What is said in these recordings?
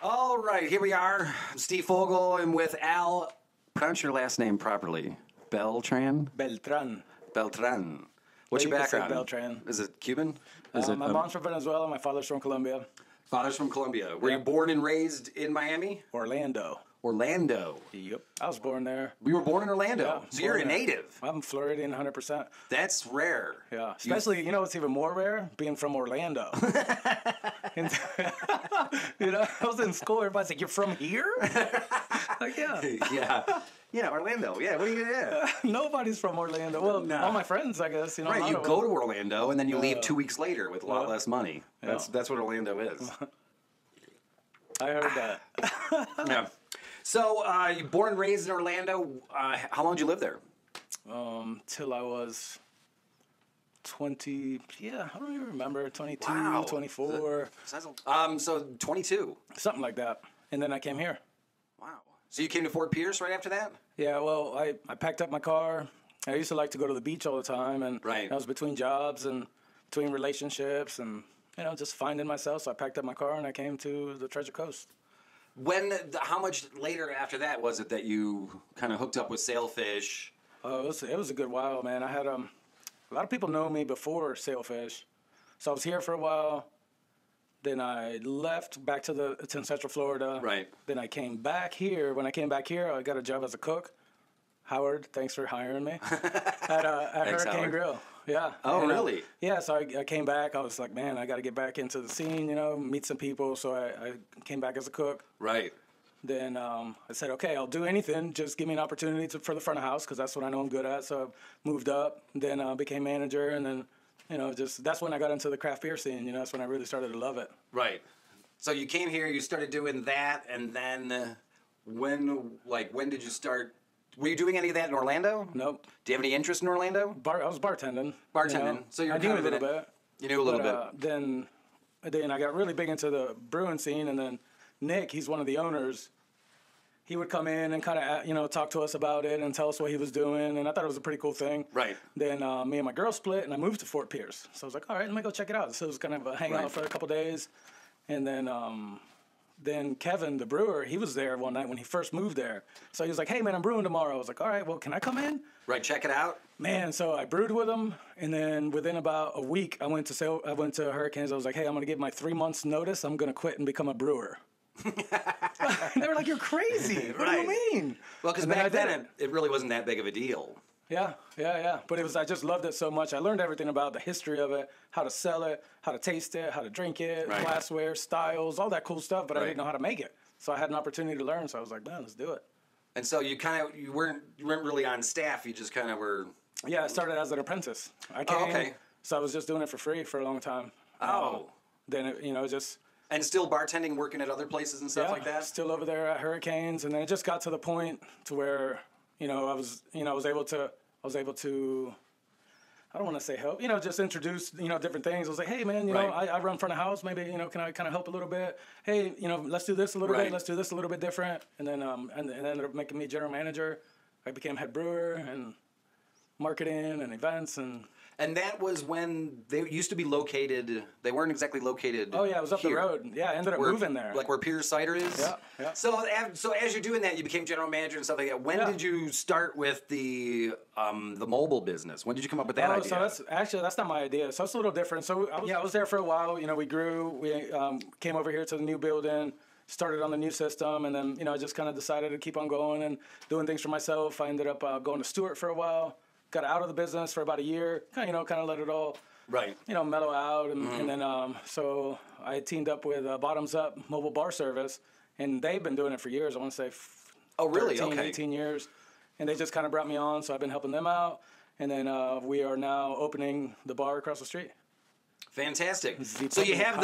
All right, here we are. I'm Steve Fogle. I'm with Al. Pronounce your last name properly. Beltran? Beltran. Beltran. What's You your could say background? Beltran. Is it Cuban? Is it My mom's from Venezuela. My father's from Colombia. Father's from Colombia. Were you born and raised in Miami? Orlando. Orlando. Yep. I was born there. We were born in Orlando. Yeah, So you're a born there. native. I'm Floridian 100%. That's rare. Yeah. Especially, you know what's even more rare? Being from Orlando. And, you know, I was in school. Everybody's like, you're from here? Like, yeah. Yeah. Yeah, Orlando. Yeah, what are you going to Nobody's from Orlando. Well, No. all my friends, I guess. You know, a Right, lot you of go them. to Orlando and then you leave 2 weeks later with a lot less money. Yeah. That's what Orlando is. I heard that. Yeah. So, you born and raised in Orlando. How long did you live there? Till I was 20, yeah, I don't even remember, 22, Wow. 24, So 22. something like that. And then I came here. Wow. So you came to Fort Pierce right after that? Yeah, well, I packed up my car. I used to like to go to the beach all the time, and Right. I was between jobs and between relationships and, you know, just finding myself. So I packed up my car and I came to the Treasure Coast. How much later after that was it that you kind of hooked up with Sailfish? It was a good while, man. I had a lot of people know me before Sailfish. So I was here for a while. Then I left back to Central Florida. Right. Then I came back here. When I came back here, I got a job as a cook. Howard, thanks for hiring me. at Thanks, Hurricane Howard. Grill. Yeah. Oh, And, really? Yeah, so I came back. I was like, man, I got to get back into the scene, you know, meet some people. So I came back as a cook. Right. Then I said, okay, I'll do anything. Just give me an opportunity for the front of house because that's what I know I'm good at. So I moved up, then became manager, and then, you know, that's when I got into the craft beer scene. You know, that's when I really started to love it. Right. So you came here, you started doing that, and then when did you start? Were you doing any of that in Orlando? Nope. Do you have any interest in Orlando? I was bartending. Bartending. You know? So you're I knew kind a of in little it. bit. You knew a little But, bit. Then I got really big into the brewing scene, and then Nick, he's one of the owners. He would come in and kind of, you know, talk to us about it and tell us what he was doing, and I thought it was a pretty cool thing. Right. Then me and my girl split, and I moved to Fort Pierce. So I was like, all right, let me go check it out. So it was kind of a hangout Right. for a couple days, and then Kevin, the brewer, he was there one night when he first moved there. So he was like, hey, man, I'm brewing tomorrow. I was like, all right, well, can I come in? Right, check it out. Man, so I brewed with him, and then within about a week, I went to Hurricanes. I was like, hey, I'm going to give my 3 months notice. I'm going to quit and become a brewer. And they were like, you're crazy. What do you mean? Well, because And then I back did then it really wasn't that big of a deal. Yeah. But I just loved it so much. I learned everything about the history of it, how to sell it, how to taste it, how to drink it, Right. glassware, styles, all that cool stuff, but I Right. didn't know how to make it. So I had an opportunity to learn, so I was like, man, let's do it. And so you weren't really on staff. You just kind of were. Yeah, I started as an apprentice. I came, okay. So I was just doing it for free for a long time. Oh. Then, just... And still bartending, working at other places and stuff like that. Still over there at Hurricanes, and then it just got to the point to where I was able to. I don't want to say help, just introduce, different things. I was like, hey, man, Right. I run front of house. Maybe, can I kind of help a little bit? Hey, let's do this a little Right. bit. Let's do this a little bit different. And then, and ended up making me general manager. I became head brewer and marketing and events and. And that was when they used to be located. They weren't exactly located. Oh yeah, it was up here. the road. Yeah, I ended up moving there. Like where Piers Cider is. Yeah. So as you're doing that, you became general manager and stuff like that. When did you start with the mobile business? When did you come up with that idea? So that's not my idea. So it's a little different. So I was there for a while. We grew. We came over here to the new building, started on the new system, and then I just kind of decided to keep on going and doing things for myself. I ended up going to Stewart for a while. Got out of the business for about a year. Kind of let it all. Right. Mellow out, and then so I teamed up with Bottoms Up Mobile Bar Service, and they've been doing it for years. I want to say 18 years, and they just kind of brought me on, so I've been helping them out, and then we are now opening the bar across the street. Fantastic. So you have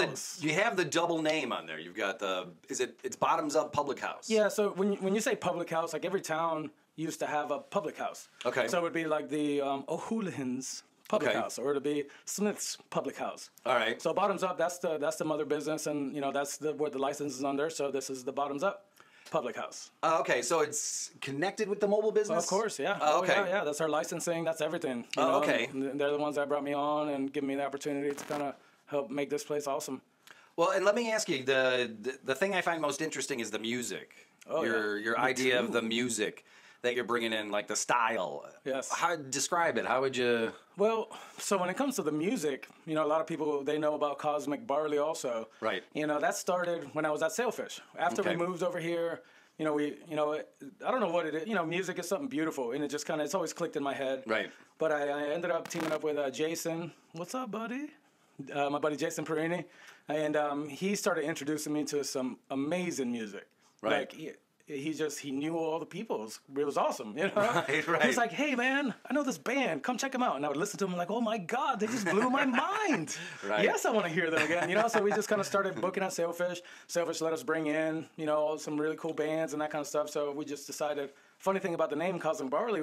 the double name on there. You've got it's Bottoms Up Public House. Yeah. So when you say public house, like every town used to have a public house. Okay. So it would be like the O'Houlihan's public house, or it'd be Smith's public house. All right. So Bottoms Up, that's the mother business, and that's what the license is under. So this is the Bottoms Up. public house. Okay, so it's connected with the mobile business? Of course, yeah. Okay. Yeah, that's our licensing. That's everything. Okay. And they're the ones that brought me on and give me the opportunity to kind of help make this place awesome. Well, and let me ask you, the thing I find most interesting is the music. Your idea of the music that you're bringing in, like the style. Yes. How describe it? How would you? Well, so when it comes to the music, a lot of people, they know about Cosmic Barley also. Right. That started when I was at Sailfish. After we moved over here, I don't know what it is. Music is something beautiful, and it just it's always clicked in my head. Right. But I ended up teaming up with Jason. What's up, buddy? My buddy Jason Perini. And he started introducing me to some amazing music. Right. Like, he knew all the people. It was awesome, Right. He's like, hey, man, I know this band. Come check them out. And I would listen to them like, oh, my God, they just blew my mind. Right. Yes, I want to hear them again. So we just kind of started booking at Sailfish. Sailfish let us bring in, some really cool bands and that kind of stuff. So we just decided, funny thing about the name Cosmic Barley,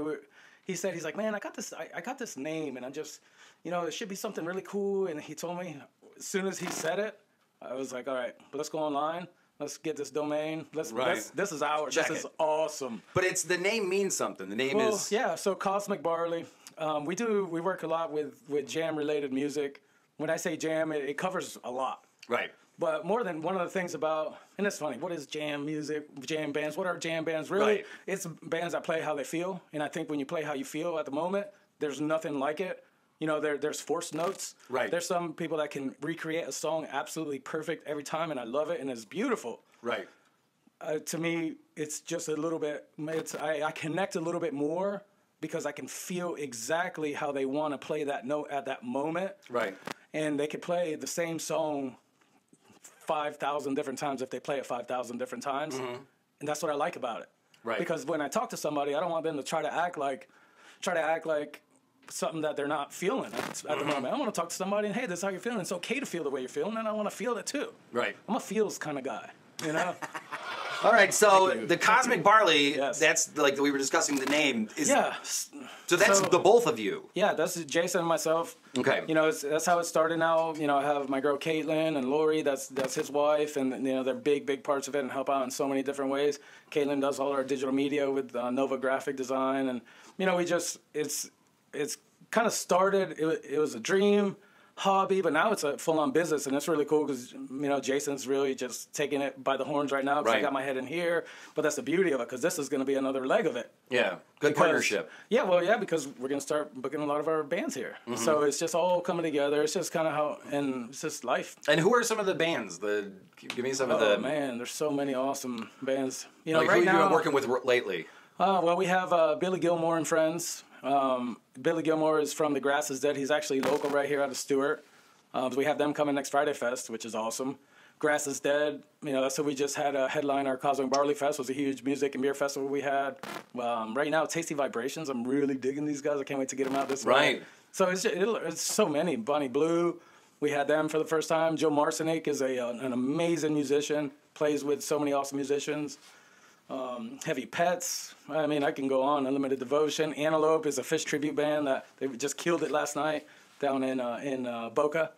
he's like, man, I got this name, and I just, it should be something really cool. And he told me, as soon as he said it, I was like, all right, let's go online. Let's get this domain. This is ours. Check this is it. Awesome. But the name means something. The name is. Yeah. So Cosmic Barley. We work a lot with jam related music. When I say jam, it covers a lot. Right. But more than one of the things about, and it's funny, what is jam music, jam bands? What are jam bands? Really, Right. It's bands that play how they feel. And I think when you play how you feel at the moment, there's nothing like it. There's forced notes. Right. There's some people that can recreate a song absolutely perfect every time, and I love it, and it's beautiful. Right. To me, it's just a little bit. I connect a little bit more because I can feel exactly how they want to play that note at that moment. Right. And they could play the same song 5,000 different times if they play it 5,000 different times, and that's what I like about it. Right. Because when I talk to somebody, I don't want them to try to act like something that they're not feeling at the moment. I want to talk to somebody and, hey, this is how you're feeling. It's okay to feel the way you're feeling, and I want to feel it too. Right. I'm a feels kind of guy, All right, so the Cosmic Barley, Yes. that's like we were discussing the name. Yeah. So that's the both of you. Yeah, that's Jason and myself. Okay. That's how it started now. I have my girl Caitlin and Lori, that's his wife, and they're big parts of it and help out in so many different ways. Caitlin does all our digital media with Nova Graphic Design, and it's kind of started, it was a dream, hobby, but now it's a full-on business, and it's really cool because, Jason's really just taking it by the horns right now because I got my head in here, but that's the beauty of it because this is going to be another leg of it. Yeah, good partnership. Yeah, because we're going to start booking a lot of our bands here. So it's just all coming together. It's just kind of how, and it's just life. And who are some of the bands? Give me some of the... Oh, man, there's so many awesome bands. Like right who now, have you been working with lately? Well, we have Billy Gilmore and friends. Billy Gilmore is from The Grass is Dead. He's actually local right here out of Stewart. We have them coming next Friday Fest, which is awesome. Grass is Dead, so we just had a headline. Our Cosmic Barley Fest was a huge music and beer festival we had. Right now, Tasty Vibrations, I'm really digging these guys. I can't wait to get them out this Right. way. So it's so many. Bonnie Blue, we had them for the first time. Joe Marcinek is an amazing musician, plays with so many awesome musicians. Heavy Pets, I can go on. Unlimited Devotion. Antelope is a fish tribute band that they just killed it last night down in Boca.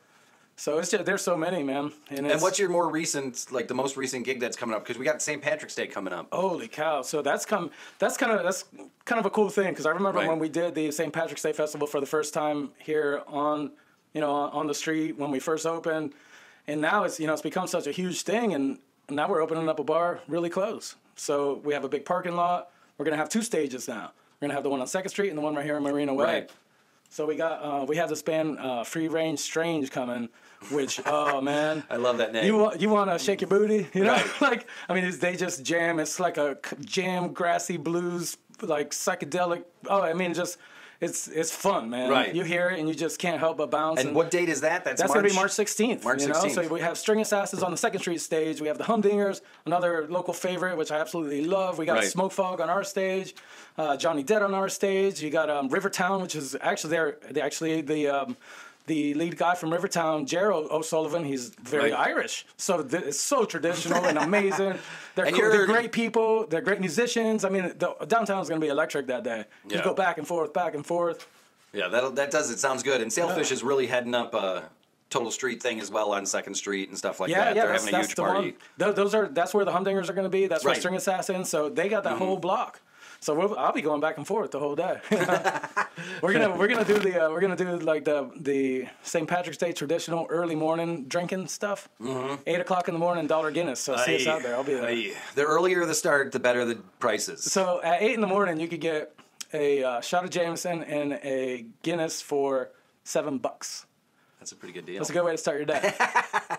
So there's so many, man. And what's your more recent, the most recent gig that's coming up? Because we got St. Patrick's Day coming up. Holy cow! So that's kind of a cool thing because I remember when we did the St. Patrick's Day festival for the first time here on the street when we first opened, and now it's become such a huge thing, and now we're opening up a bar really close. So we have a big parking lot. We're gonna have 2 stages now. We're gonna have the one on 2nd Street and the one right here in Marina Way. Right. So we have this band Free Range Strange coming, which oh man, I love that name. You want to shake your booty, Right. They just jam. It's like a jam, grassy blues, like psychedelic. It's fun, man. Right. You hear it and you just can't help but bounce. And what date is that? That's going to be March 16th. March 16th. So we have String Assassins on the 2nd Street stage. We have the Humdingers, another local favorite, which I absolutely love. We got Smoke Fog on our stage, Johnny Dead on our stage. You got Rivertown, which is actually the lead guy from Rivertown, Gerald O'Sullivan. He's very Irish. So it's so traditional and amazing. They're cool. They're great people. They're great musicians. The downtown is going to be electric that day. You go back and forth, back and forth. Yeah, that does it. Sounds good. And Sailfish is really heading up Total Street thing as well on 2nd Street and stuff like Yeah, that. yeah, They're having a huge party. That's where the Humdingers are going to be. That's where Right. String Assassins. So they got that whole block. So I'll be going back and forth the whole day. we're gonna do like the St. Patrick's Day traditional early morning drinking stuff. 8 o'clock in the morning, $1 Guinness. So see us out there. I'll be there. The earlier the start, the better the prices. So at 8 in the morning, you could get a shot of Jameson and a Guinness for $7. That's a pretty good deal. That's a good way to start your day.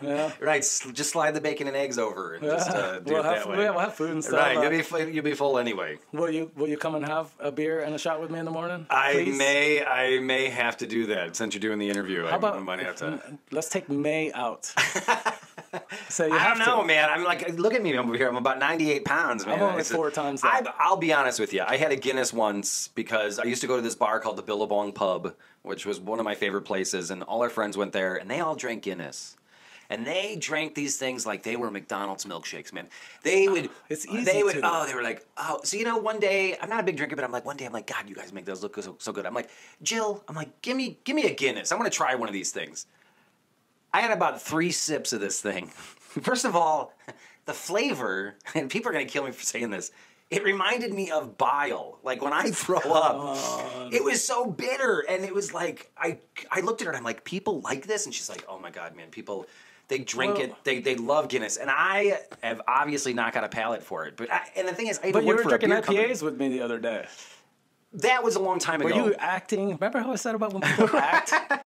Yeah. Right, just slide the bacon and eggs over and just do it that way. We'll have food and stuff. Right, you'll be full anyway. Will you come and have a beer and a shot with me in the morning? I may have to do that since you're doing the interview. How about I might have to. Let's take May out. So you I have don't know, to. man. I'm like, look at me over here. I'm about 98 pounds, man. I'm only 4 times that. I'll be honest with you. I had a Guinness once because I used to go to this bar called the Billabong Pub, which was one of my favorite places, and all our friends went there, and they all drank Guinness. And they drank these things like they were McDonald's milkshakes, man. They would. It's easy They would. to. Oh, they were like, oh. So one day, I'm not a big drinker, but one day I'm like, God, you guys make those look so good. I'm like, Jill, give me a Guinness. I want to try one of these things. I had about 3 sips of this thing. First of all, the flavor, and people are gonna kill me for saying this. It reminded me of bile. Like when I throw up, it was so bitter, and it was like I looked at her and I'm like, people like this, and she's like, oh my God, man, people. They drink it. They love Guinness, and I have obviously not got a palate for it. But and the thing is, I even But you worked were for a drinking beer IPAs with me the other day. That was a long time ago. Were you acting? Remember how I said about when people act?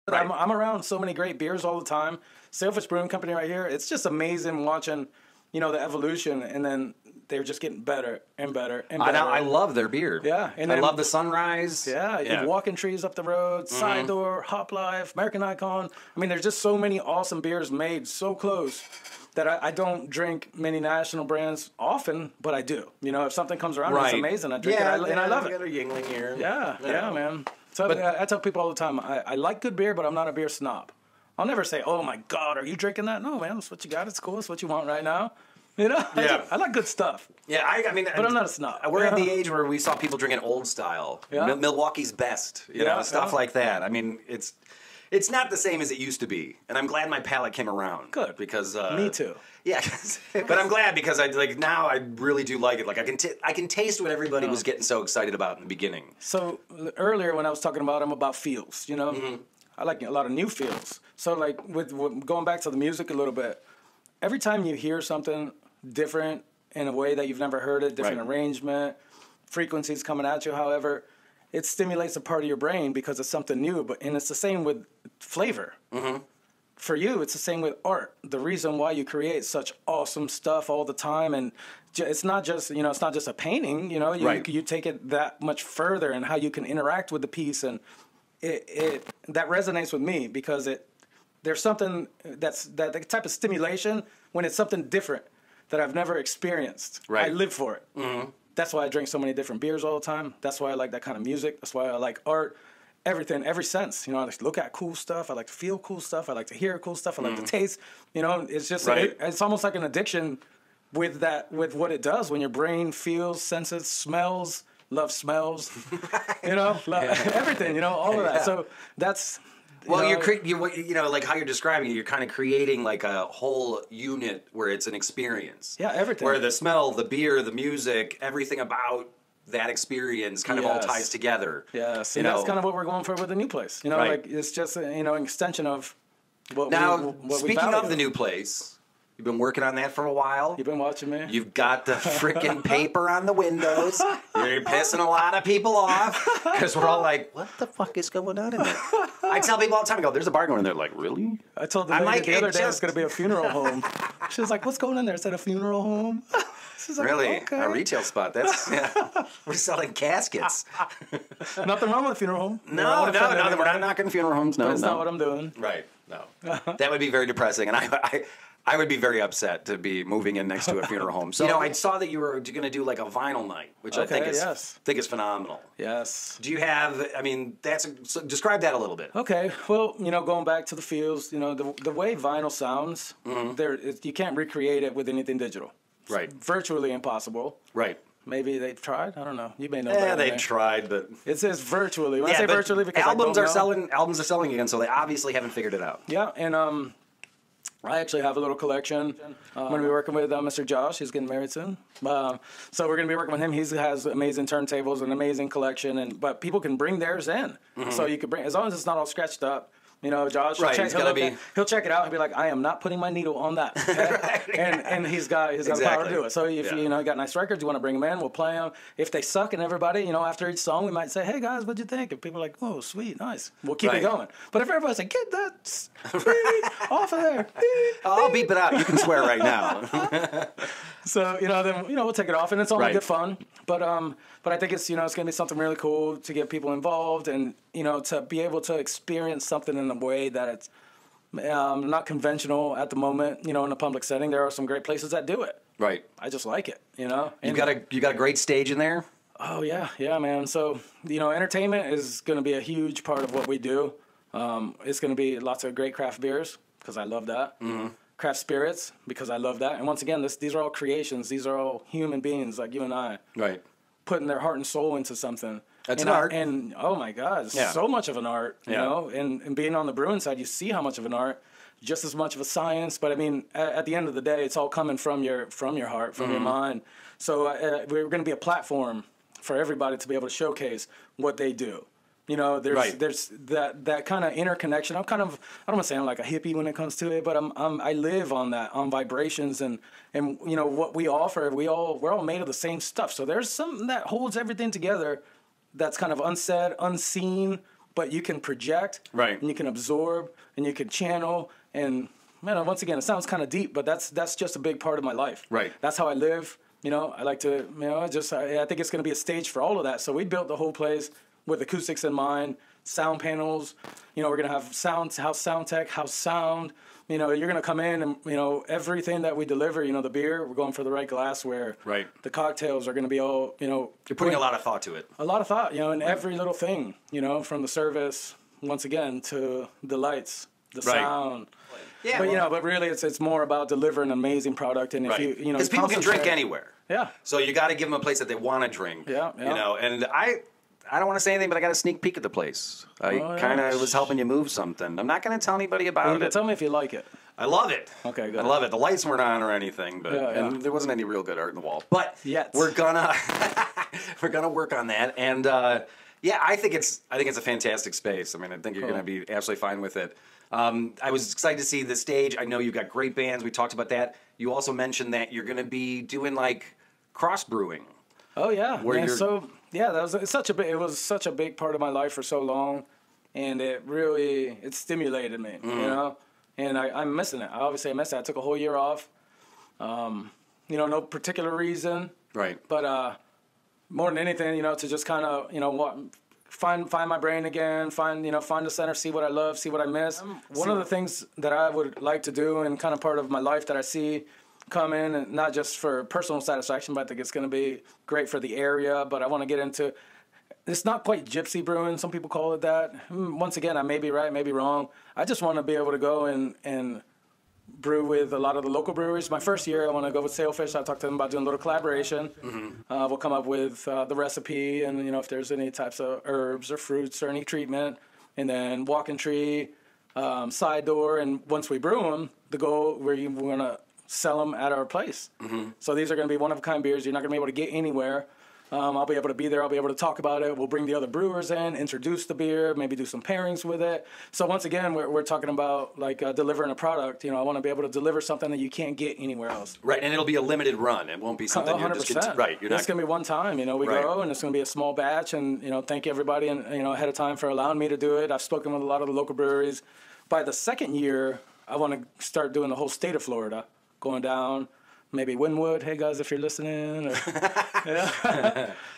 Right. I'm around so many great beers all the time. Sailfish Brewing Company right here. It's just amazing watching, the evolution, and then they're just getting better and better and better. I love their beer. Yeah, and I then- love the Sunrise. Yeah, Walking Trees up the road, Side Door, Hop Life, American Icon. I mean, there's just so many awesome beers made so close that I don't drink many national brands often, but I do. If something comes around, it's amazing. I drink it, and I love it. Got a Yingling here. Yeah, man. So I tell people all the time, I like good beer, but I'm not a beer snob. I'll never say, oh my God, are you drinking that? No, man, that's what you got. It's cool. It's what you want right now. Yeah. I like good stuff. Yeah, I mean, But I'm not a snob. We're at the age where we saw people drinking old style, Yeah. Milwaukee's Best, stuff like that. I mean, it's not the same as it used to be, and I'm glad my palate came around. Good. Because Me too. Yeah, but I'm glad because now I really do like it. Like I can taste what everybody was getting so excited about in the beginning. So earlier when I was talking about feels, I like a lot of new feels. So like with going back to the music a little bit, every time you hear something different in a way that you've never heard it, different arrangement, frequencies coming at you, however, it stimulates a part of your brain because it's something new. And it's the same with flavor. Mm-hmm. For you, it's the same with art. The reason why you create such awesome stuff all the time, and it's not just it's not just a painting. You take it that much further, and how you can interact with the piece, and it that resonates with me because there's something that type of stimulation when it's something different that I've never experienced. Right. I live for it. Mm-hmm. That's why I drink so many different beers all the time. That's why I like that kind of music. That's why I like art. Everything, every sense. I like to look at cool stuff. I like to feel cool stuff. I like to hear cool stuff. I like to taste. It's just it's almost like an addiction with what it does when your brain feels, senses, smells, loves smells. Everything. All of that. Yeah. So that's. Well, you're like how you're describing it. You're kind of creating like a whole unit where it's an experience. Yeah, everything. Where the smell, the beer, the music, everything about that experience kind of all ties together. Yes, and that's kind of what we're going for with the new place. Like it's just an extension of what now, we speaking value. of the new place, you've been working on that for a while. You've been watching me. You've got the freaking paper on the windows. You're pissing a lot of people off because we're all like, what the fuck is going on in there? I tell people all the time, I go, there's a bar going in there. Like, really? I told the lady the other day it's going to be a funeral home. She was like, what's going on there? Is that a funeral home? She's like, really? Okay. A retail spot. That's we're selling caskets. Nothing wrong with a funeral home. No, we're not knocking funeral homes. No, that's not what I'm doing. Right. No. That would be very depressing, and I would be very upset to be moving in next to a funeral home. So I saw that you were going to do like a vinyl night, which I think is phenomenal. Yes. Do you have? I mean, so describe that a little bit. Okay. Well, going back to the feels, the way vinyl sounds, you can't recreate it with anything digital. Right. Virtually impossible. Right. Maybe they've tried. I don't know. You may know. Yeah, they've tried, but it says virtually. When I say virtually, because albums are selling again, so they obviously haven't figured it out. Yeah, and I actually have a little collection. I'm going to be working with Mr. Josh. He's getting married soon. So we're going to be working with him. He has amazing turntables, an amazing collection, but people can bring theirs in. So you can bring, as long as it's not all scratched up. You know, Josh, right, he'll check it out. He'll be like, I am not putting my needle on that. Right. And he's got the power to do it. So if you got nice records, you want to bring them in, we'll play them. If they suck and everybody, after each song, we might say, hey, guys, what'd you think? And people are like, oh, sweet, nice. We'll keep it going. But if everybody's like, get that off of there. I'll beep it out. You can swear right now. So, then, we'll take it off, and it's only good fun. But I think it's, it's going to be something really cool to get people involved and, to be able to experience something in a way that it's not conventional at the moment, in a public setting. There are some great places that do it. Right. I just like it, And you got a great stage in there? Oh, yeah. Yeah, man. So, entertainment is going to be a huge part of what we do. It's going to be lots of great craft beers, because I love that. Mm-hmm. Craft spirits, because I love that. And once again, these are all creations. These are all human beings like you and I. Right. Putting their heart and soul into something. That's an art. And, oh, my God, so much of an art, you know. And being on the brewing side, you see how much of an art, just as much of a science. But, I mean, at the end of the day, it's all coming from your heart, from your mind. So we're going to be a platform for everybody to be able to showcase what they do. There's that kind of interconnection. I don't want to say I'm like a hippie when it comes to it, but I live on that, on vibrations and what we offer. We're all made of the same stuff. So there's something that holds everything together that's kind of unsaid, unseen, but you can project, right? And you can absorb, and you can channel. And once again, it sounds kind of deep, but that's just a big part of my life. Right. That's how I live. I like to, I think it's going to be a stage for all of that. So we built the whole place with acoustics in mind, sound panels. We're going to have house sound tech, house sound. You're going to come in and, everything that we deliver, the beer, we're going for the right glassware. Right. The cocktails are going to be all, You're putting a lot of thought to it. A lot of thought, in every little thing, from the service, once again, to the lights, the sound. Yeah, but really it's more about delivering an amazing product. And if because people can drink anywhere. Yeah. So you got to give them a place that they want to drink. Yeah. And I don't want to say anything, but I got a sneak peek at the place. I kind of was helping you move something. I'm not going to tell anybody about it. Tell me if you like it. I love it. Okay, good. I love it. The lights weren't on or anything, but and there wasn't any real good art in the wall. But we're gonna work on that. And I think it's a fantastic space. I mean, I think you're gonna be absolutely fine with it. I was excited to see the stage. I know you've got great bands. We talked about that. You also mentioned that you're gonna be doing like cross brewing. Oh yeah. It was such a big part of my life for so long, and it stimulated me, and I'm missing it. Obviously I miss it. I took a whole year off, no particular reason, right? But more than anything, to just kind of find my brain again, find the center, see what I love, see what I miss. One of the things that I would like to do, and kind of part of my life that I see come in, and not just for personal satisfaction, but I think it's going to be great for the area. But I want to get into, it's not quite gypsy brewing. Some people call it that. Once again, I may be right, may be wrong. I just want to be able to go and brew with a lot of the local breweries. My first year, I want to go with Sailfish. I talked to them about doing a little collaboration. Mm-hmm. We'll come up with the recipe, and if there's any types of herbs or fruits or any treatment, and then walking tree, side door, and once we brew them, the goal we're going to sell them at our place. Mm-hmm. So these are going to be one-of-a-kind beers you're not going to be able to get anywhere. I'll be able to be there. I'll be able to talk about it. We'll bring the other brewers in, introduce the beer, maybe do some pairings with it. So once again, we're talking about like delivering a product. I want to be able to deliver something that you can't get anywhere else. Right, and it'll be a limited run. It won't be something 100%. You're just right. It's going to be one time. We go, and it's going to be a small batch. And thank everybody and ahead of time for allowing me to do it. I've spoken with a lot of the local breweries. By the second year, I want to start doing the whole state of Florida. Going down, maybe Wynwood. Hey guys, if you're listening. Or,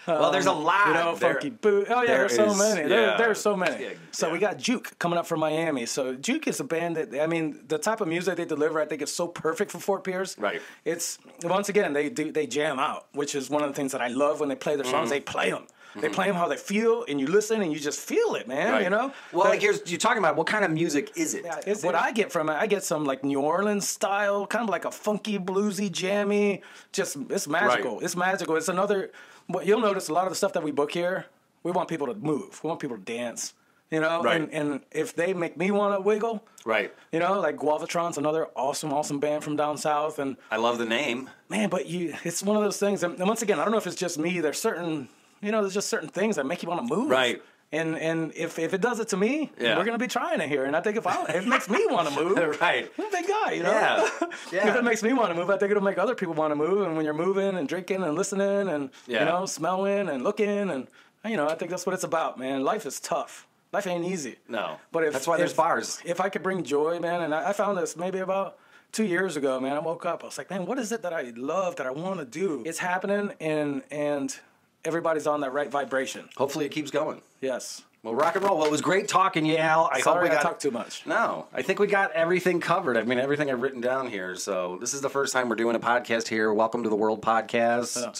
well, there's a lot. Funky Boot. Oh yeah, there's so many. There's so many. So we got Juke coming up from Miami. So Juke is a band that the type of music they deliver, I think it's so perfect for Fort Pierce. Right. It's once again they jam out, which is one of the things that I love when they play their songs. They play them. They play them how they feel, and you listen, and you just feel it, man. Right. You know. Well, like you're talking about, what kind of music is it? What I get from it, I get some like New Orleans style, kind of like a funky, bluesy, jammy. Just it's magical. Right. It's magical. It's another. What you'll notice, a lot of the stuff that we book here, we want people to move. We want people to dance. You know, Right. and if they make me want to wiggle, Right. you know, like Guavatron's another awesome band from down south, and I love the name. man, but it's one of those things. And once again, I don't know if it's just me. There's just certain things that make you want to move. Right. And if it does it to me, Yeah. we're gonna be trying it here. And I think if it makes me want to move, Right. I'm a big guy, you know. Yeah. Yeah. If it makes me want to move, I think it'll make other people want to move. And when you're moving and drinking and listening and Yeah. you know, smelling and looking and I think that's what it's about, man. Life is tough. Life ain't easy. No. But That's why there's bars. If I could bring joy, man, and I found this maybe about 2 years ago, man. I woke up. I was like, man, what is it that I love, that I want to do? It's happening, and everybody's on that right vibration. Hopefully it keeps going. Yes. Well, rock and roll. Well, it was great talking to you, Al. Sorry I talked too much. No, I think we got everything covered. I mean, everything I've written down here. So this is the first time we're doing a podcast here. Welcome to the Whirled Podcast. Oh.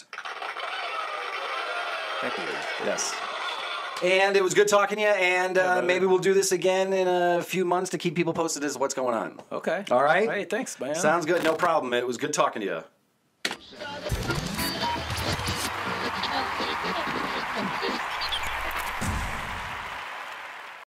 Thank you. Yes. And it was good talking to you, and maybe we'll do this again in a few months to keep people posted as to what's going on. Okay. All right? Hey, thanks, man. Sounds good. No problem. It was good talking to you.